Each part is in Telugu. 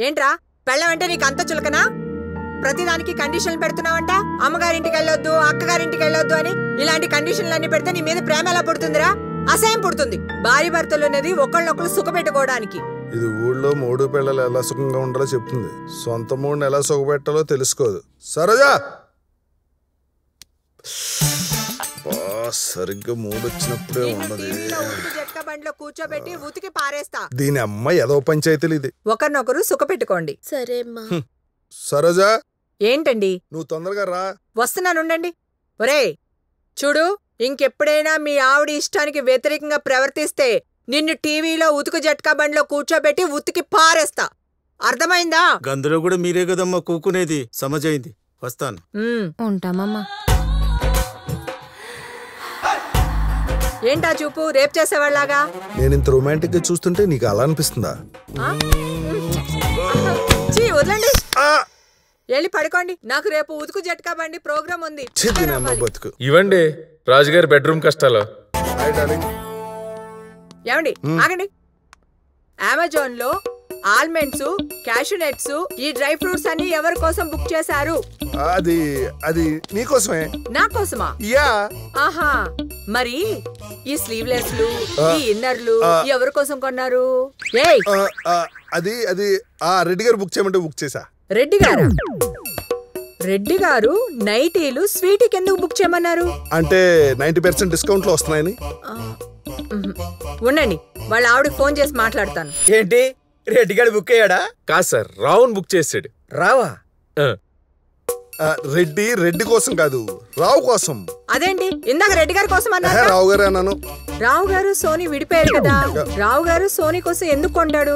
ఏంట్రా పెళ్ళమంటే నీకు అంత చులకనా? ప్రతిదానికి కండిషన్లు పెడుతున్నావంట. అమ్మగారింటికి వెళ్ళొద్దు, అక్కగారింటికి వెళ్ళొద్దు అని ఇలాంటి కండిషన్లన్నీ పెడితే నీ మీద ప్రేమ ఎలా పుడుతుందిరా? అసహ్యం పుడుతుంది. భార్య భర్తలు అనేది ఒకళ్ళొకళ్ళు సుఖపెట్టుకోవడానికి. ఇది ఊళ్ళో మూడు పిల్లలు ఎలా సుఖంగా ఉండాలో చెప్తుంది. సొంత మూడుని ఎలా సుఖపెట్టాలో తెలుసుకోదు. సరోజా సరిగ్గా మూడొచ్చినప్పుడే ఉన్నది. బండిలో కూర్చోబెట్టి ఉతికి పారేస్తా. దీని అమ్మ ఏదో పంచాయతీలు ఇది. ఒకరినొకరు సుఖపెట్టుకోండి. సరే అమ్మా. సరోజా ఏంటండి? నువ్వు తొందరగా రా. వస్తున్నానుండండి. ఒరే చూడు, ఇంకెప్పుడైనా మీ ఆవిడ ఇష్టానికి వ్యతిరేకంగా ప్రవర్తిస్తే నిన్ను టీవీలో ఉతుకు జట్కా బండిలో కూర్చోబెట్టి ఉతికి పారేస్తా. అర్థమైందా? గందులో కూడా మీరే కదమ్మా కూకునేది. సమజైంది. వస్తాను. ఉంటామమ్మా. ఏంటా చూపు రేప్ చేసేవాళ్ళలాగా? నేను ఇంత రొమాంటిక్ గా చూస్తుంటే నీకు అలా అనిపిస్తుందా? వదలండి, వెళ్ళి పడుకోండి. నాకు రేపు ఉతుకు జట్కా బండి ప్రోగ్రామ్ ఉంది. ఇవ్వండి రాజుగారి బెడ్రూమ్ కష్టాలు. ఏమండి ఆగండి. అమెజాన్ లో ఆల్మండ్స్, క్యాషూనట్స్, ఈ డ్రై ఫ్రూట్స్ అన్ని ఎవరి కోసం బుక్ చేశారు? అది నీకోసమే. నా కోసమా? యా. ఆహా, మరి ఈ స్లీవ్లెస్లు, ఈ ఇన్నర్లు ఎవరి కోసం కొన్నారు? అది రెడ్డి గారు బుక్ చేయమంటే బుక్ చేసా. రెడ్డి గారు? రెడ్డి గారు నైటీలు స్వీటీకి ఎందుకు బుక్ చేయమన్నారు? అంటే 90% డిస్కౌంట్ లో వస్తున్నాయని. ఉండండి, వాళ్ళ ఆవిడకి ఫోన్ చేసి మాట్లాడతాను. ఏంటి రెడ్డి గారు బుక్ అయ్యాడా? కాదు సార్, రావును బుక్ చేసాడు. రావా? రెడ్డి కోసం కాదు, రావు కోసం. అదేంటి ఇందాక రెడ్డి గారి కోసం అన్నారు? రావు గారు అన్నాను. రావు గారు సోనీ విడిపోయారు కదా. రావు గారు సోనీ కోసం ఎందుకు కొంటాడు?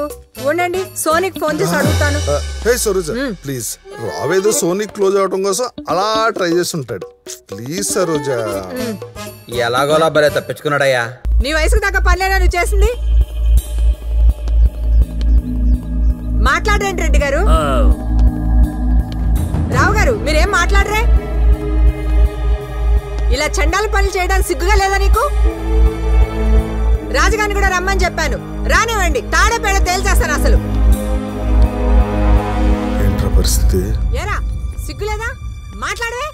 ఉండండి, సోనీకి ఫోన్ చేసి అడుగుతాను. హే సరోజా ప్లీజ్, రావేదో సోనీ క్లోజ్ అవడం కోసం అలా ట్రై చేస్తుంటాడు. ప్లీజ్ సరోజా. ఎలాగోలా భలే తప్పించుకున్నాడయ్యా. నీ వయసుకు దాకా పనిలేనా నువ్వు చేసింది? మాట్లాడండి రెడ్డి గారు. రావు గారు మీరేం మాట్లాడరే? ఇలా చండాల పనులు చేయడానికి సిగ్గుగా లేదా నీకు? రాజుగారిని కూడా రమ్మని చెప్పాను, రానివ్వండి. తాడేపేడ తేల్చేస్తాను అసలు. ఏంట్రా పరిస్థితి? ఏరా సిగ్గులేదా? మాట్లాడవే.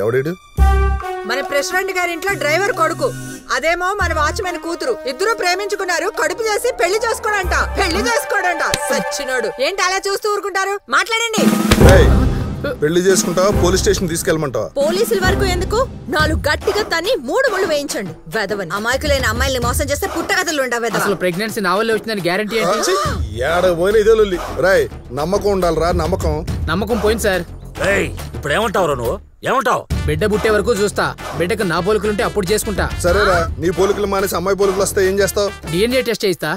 ఎవడేడు? మన ప్రెసిడెంట్ గారి ఇంట్లో డ్రైవర్ కొడుకు, అదేమో మన వాచ్మెన్ కూతురు. ఇద్దరు ప్రేమించుకున్నారు, కడుపు చేసి పెళ్లి చేసుకోడంట. సచ్చినోడు. ఏంటి అలా చూస్తూ ఊరుకుంటారు? మాట్లాడండి. పెళ్లి చేసుకుంటావా, పోలీస్ స్టేషన్ తీసుకెళ్ళమంటావా? పోలీసుల వరకు ఎందుకు? 4 గట్టిగా తన్ని 3 ముళ్ళు వేయించండి. వెదవని అమాయకులైన అమ్మాయిల్ని మోసం చేస్తే పుట్టగతలు ఉండవు. అసలు ప్రెగ్నెన్సీ నా వల్లే వచ్చిందని గ్యారంటీ ఏంటి? రాయ్ నమ్మకం ఉండాలిరా. నమ్మకం పోయింది సార్. ఇప్పుడు ఏమంటావు నువ్వు? ఏమంటావు? బిడ్డ పుట్టే వరకు చూస్తా. బిడ్డకు నా పోలికలుంటే అప్పుడు చేసుకుంటా. సరేరా, నీ పోలికలు మానేసి అమ్మాయి పోలికలు వస్తే ఏం చేస్తావు? డిఎన్ఏ టెస్ట్ చేయిస్తా.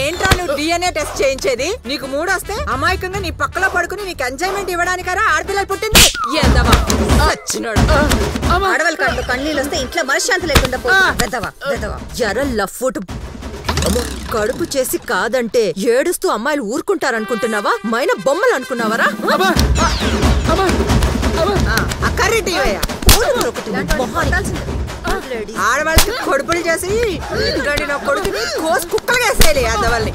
ఏంట్రా నువ్వు డిఎన్ఏ టెస్ట్ చేయించేది? నీకు మూడొస్తే అమాయకంగా నీ పక్కలో పడుకుని నీకు ఎంజాయ్మెంట్ ఇవ్వడానికరా ఆడపిల్లలు పుట్టింది? ఆడవాళ్ళ కళ్ళు కన్నీళ్ళు వస్తే ఇంట్లో మనశ్శాంతి లేకుండా లఫ్ఫుట్ కడుపు చేసి కాదంటే ఏడుస్తూ అమ్మాయిలు ఊరుకుంటారనుకుంటున్నావా? మైన బొమ్మలు అనుకున్నావరా? ఆడవాళ్ళకి కొడుపులు చేసి కొడుకుని కోసి కుక్కలు వేసేయాలి. అద్దవాళ్ళని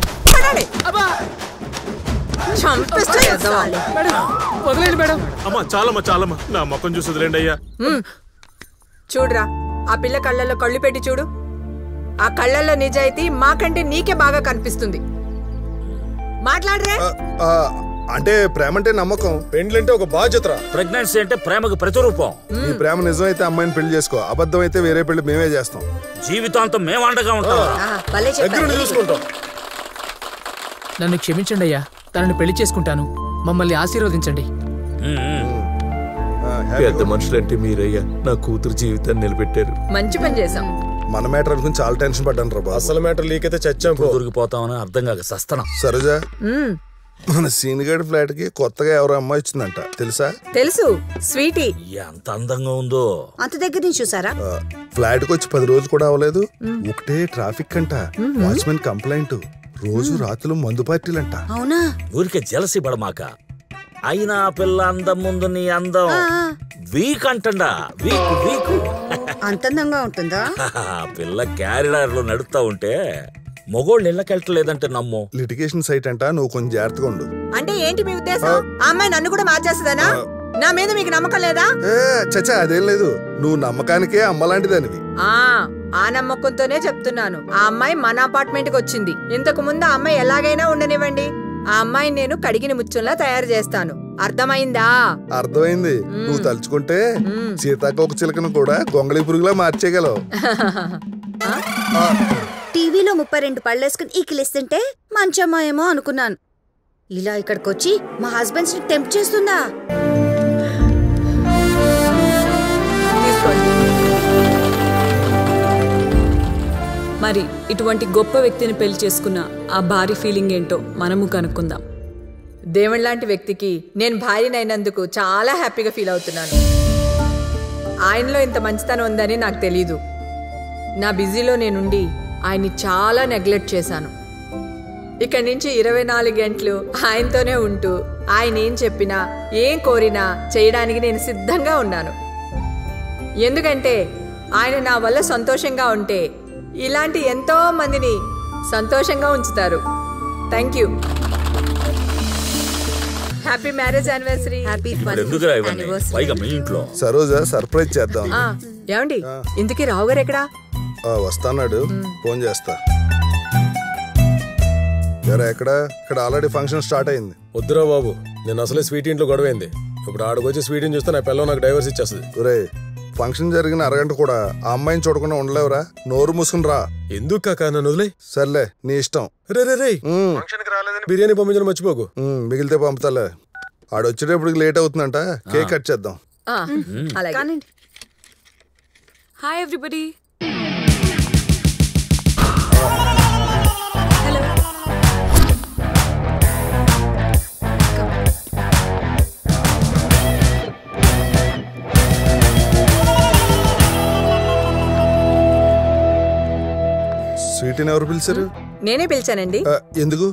చాలమ్మా నా మొక్కం చూసి వదిలేండి అయ్యా. చూడరా, ఆ పిల్ల కళ్ళల్లో కళ్ళు పెట్టి చూడు. ఆ కళ్ళల్లో నిజాయితీ మాకంటే నీకే బాగా కనిపిస్తుంది. మాట్లాడరే. అంటే ప్రేమ అంటే నమ్మకం, పెండ్లంటే ఒక బాధ్యత. ప్రెగ్నెన్సీ అంటే ప్రేమకు ప్రతిరూపం. నీ ప్రేమ నిజమైతే అమ్మాయిని పెళ్లి చేసుకో, అబద్ధం అయితే వేరే పెళ్లి మేమే చేస్తాం. జీవితాంతం మేము అండగా ఉంటాం. చూసుకుంటాం. నన్ను క్షమించండి అయ్యా, తనని పెళ్లి చేసుకుంటాను. మమ్మల్ని ఆశీర్వదించండి. పెద్ద మనుషులంటే మీరయ్యా నా కూతురు జీవితాన్ని నిలబెట్టారు. మంచి పని చేశాం. మన మ్యాటర్ అనుకుని చాలా టెన్షన్ పడ్డాను రా. అసలు మ్యాటర్ లీకైతే చచ్చాం, దొరికిపోతామని అర్థం కాక సస్తనం. సరోజా, మన సీనిగడ్ ఫ్లాట్ కి కొత్తగా ఎవరో అమ్మాయి వచ్చిందంట, తెలుసా? తెలుసు, స్వీటీ. ఎంత అందంగా ఉందో. అంత దగ్గర నుంచి చూసారా? ఫ్లాట్ కి వచ్చి 10 రోజులు కూడా అవ్వలేదు. ఒకటే ట్రాఫిక్ అంట, వాచ్మెన్ కంప్లైంట్, రోజు రాత్రులు మందు పార్టీలంట. అవునా? ఊరికే జలసి పడమాక. అయినా పిల్ల అందం ముందు నీ అందం వీక్ అంటండా. వీక్ అంతందంగా ఉంటుందా? పిల్ల క్యారిడార్ లో నడుస్తా ఉంటే మొగోళ్ళు ఇళ్ళకెళ్ళలేదంటే నమ్ము. లిటిగేషన్ సైట్ అంట, నువ్వు కొంచెం జాగ్రత్తగా ఉండు. అంటే ఏంటి మీ ఉద్దేశం? ఆ అమ్మాయి నన్ను కూడా మార్చేస్తుందనా? నా మీద మీకు నమ్మకం లేదా? చచ్చా, అదేం లేదు. నువ్వు నమ్మకానికే అమ్మలాంటిదానివి. ఆ నమ్మకంతోనే చెప్తున్నాను. ఆ అమ్మాయి మన అపార్ట్మెంట్ కి వచ్చింది. ఇంతకు ముందు ఆ అమ్మాయి ఎలాగైనా ఉండనివ్వండి, ఆ అమ్మాయిని నేను కడిగిన ముత్యంలా తయారు చేస్తాను. అర్థమైందా? అర్థమైంది. నువ్వు తలుచుకుంటే సీతాకోక చిలకను కూడా గొంగళి పురుగులా మార్చేయగలవు. టీవీలో 32 పళ్ళేసుకుని ఈకిలిస్తుంటే మంచమ్మా ఏమో అనుకున్నాను. ఇలా ఇక్కడికొచ్చి మా హస్బెండ్స్ ని టెంప్ట్ చేస్తుందా? మరి ఇటువంటి గొప్ప వ్యక్తిని పెళ్లి చేసుకున్న ఆ భారీ ఫీలింగ్ ఏంటో మనము కనుక్కుందాం. దేవుళ్ళ లాంటి వ్యక్తికి నేను భార్యనైనందుకు చాలా హ్యాపీగా ఫీల్ అవుతున్నాను. ఆయనలో ఇంత మంచితనం ఉందని నాకు తెలీదు. నా బిజీలో నేనుండి ఆయన్ని చాలా నెగ్లెక్ట్ చేశాను. ఇక్కడి నుంచి 24 గంటలు ఆయనతోనే ఉంటూ ఆయన ఏం చెప్పినా ఏం కోరినా చేయడానికి నేను సిద్ధంగా ఉన్నాను. ఎందుకంటే ఆయన నా వల్ల సంతోషంగా ఉంటే ఇలాంటి ఎంతో మందిని సంతోషంగా ఉంచుతారు. Thank you. Happy marriage anniversary. Saroja, surprise చేద్దాం. ఏమండి, ఇంతకీ రావు గారు ఎక్కడా? వస్తాడు, ఫోన్ చేస్తా. ఎక్కడ ఆల్రెడీ ఫంక్షన్ స్టార్ట్ అయింది. వద్దురా బాబు, నేను అసలే స్వీట్ ఇంట్లో గొడవైంది. ఇప్పుడు ఆడకొచ్చి స్వీట్ చూస్తే నా పిల్లలు నాకు డైవర్స్ ఇచ్చేస్తుంది. ఒరే, ఫంక్షన్ జరిగిన అరగంట కూడా ఆ అమ్మాయిని చూడకుండా ఉండలేవురా? నోరు మూసుకుని రా. ఎందుకు కాకా, నన్ను వదిలే. సర్లే, నీ ఇష్టం. రే బిర్యానీ పంపించడం మర్చిపోకు. మిగిలితే పంపుతాలే. ఆడొచ్చేటప్పటికి లేట్ అవుతుందంట. కేక్ కట్ చేద్దాం. Hi everybody. స్వీటీని ఎవరు పిలిచారు? నేనే పిలిచానండి. ఎందుకు?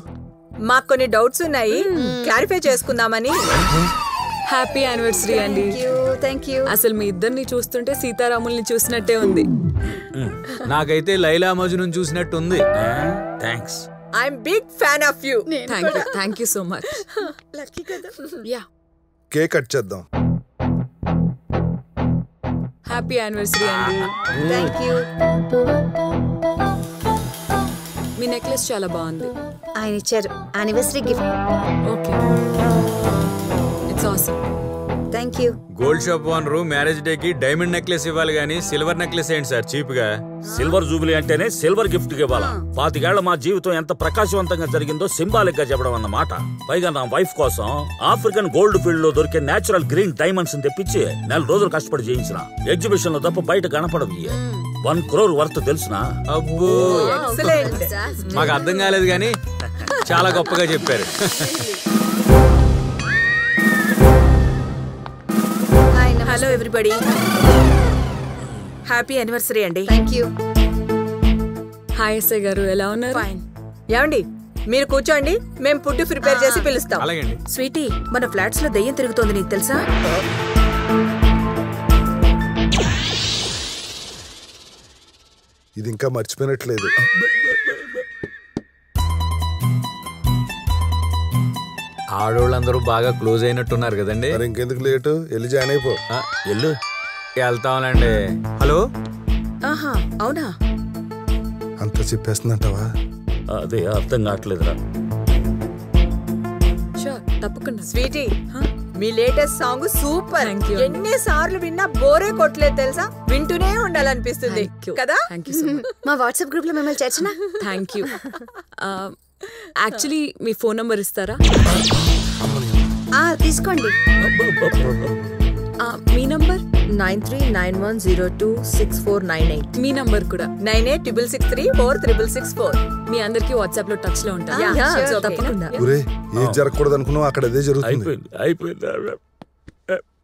మాకు కొన్ని డౌట్స్ ఉన్నాయి, క్లారిఫై చేసుకుందామని. హ్యాపీ యానివర్సరీ అండి. అసలు మీ ఇద్దరిని చూస్తుంటే సీతారాముల్ని చూసినట్టే ఉంది. నాకైతే లైలా మజ్ను చూసినట్టుంది. Thanks. I'm big fan of you. Thank you so much. Yeah, cake cut చేద్దాం. హ్యాపీ యానివర్సరీ అండి. Thank you. మీ నెక్లెస్ చాలా బాగుంది. ఆయన ఇచ్చారు anniversary gift. Okay, it's awesome. Thank you. Gold shop owner marriage day కి డైమండ్ నెక్లెస్ ఇవ్వాలి గానీ సిల్వర్ నెక్లెస్ ఏంటి సార్ చీప్ గా? సిల్వర్ జూబిలీ అంటేనే సిల్వర్ గిఫ్ట్ ఇవ్వాలా? 25 ఏళ్ల మా జీవితం ఎంత ప్రకాశవంతంగా జరిగిందో సింబాలిక్ గా చెప్పడం అన్నమాట. పైగా నా వైఫ్ కోసం ఆఫ్రికన్ గోల్డ్ ఫీల్డ్ లో దొరికే నేచురల్ గ్రీన్ డైమండ్స్ తెప్పించి 4 రోజులు కష్టపడి చేయించిన. ఎగ్జిబిషన్ లో తప్ప బయట కనపడవు. 1 crore వర్త్ తెలుసునా? అబ్బో, మాకు అర్థం కాలేదు గానీ చాలా గొప్పగా చెప్పారు. హలో ఎవ్రీబడి, హ్యాపీ యానివర్సరీ అండి. Thank you. హాయ్ ఎస్ఐ గారు, ఎలా ఉన్నారు? ఫైన్. ఏమండి, మీరు కూర్చోండి, మేము ఫుడ్ ప్రిపేర్ చేసి పిలుస్తాం. అలాగండి. స్వీటీ, మన ఫ్లాట్స్ లో దెయ్యం తిరుగుతోంది, నీకు తెలుసా? ఇది ఇంకా మర్చిపోయినట్లేదు. ఆడోళ్ళందరూ బాగా క్లోజ్ అయినట్టున్నారు కదండి. మరి ఇంకెందుకు లేటు, వెళ్ళి జాయిన్ అయిపో. ఎల్లు, వెళ్తాంలేండి. హలో. ఆహా, అవునా? అంత చెప్పేస్తుందంటావా? అదే అర్థం కావట్లేదురా. షూర్, తప్పకుండా. స్వీటీ, మీ లేటెస్ట్ సాంగ్ సూపర్. ఎన్నిసార్లు విన్నా బోరే కొట్టలేదు తెలుసా? వింటూనే ఉండాలనిపిస్తుంది కదా. మా వాట్సాప్ గ్రూప్ లో మిమ్మల్ని చేర్చనా? Thank you. యాక్చువల్లీ మీ ఫోన్ నంబర్ ఇస్తారా? తీసుకోండి. మీ నంబర్ 9391026498. మీ నంబర్ కూడా 9866634664. మీ అందరికి వాట్సాప్ లో టచ్ లో ఉంటా. తప్పకుండా. ఏం జరగకూడదు అనుకున్నావు, అక్కడ అదే జరుగుతుంది. అయిపోయింది.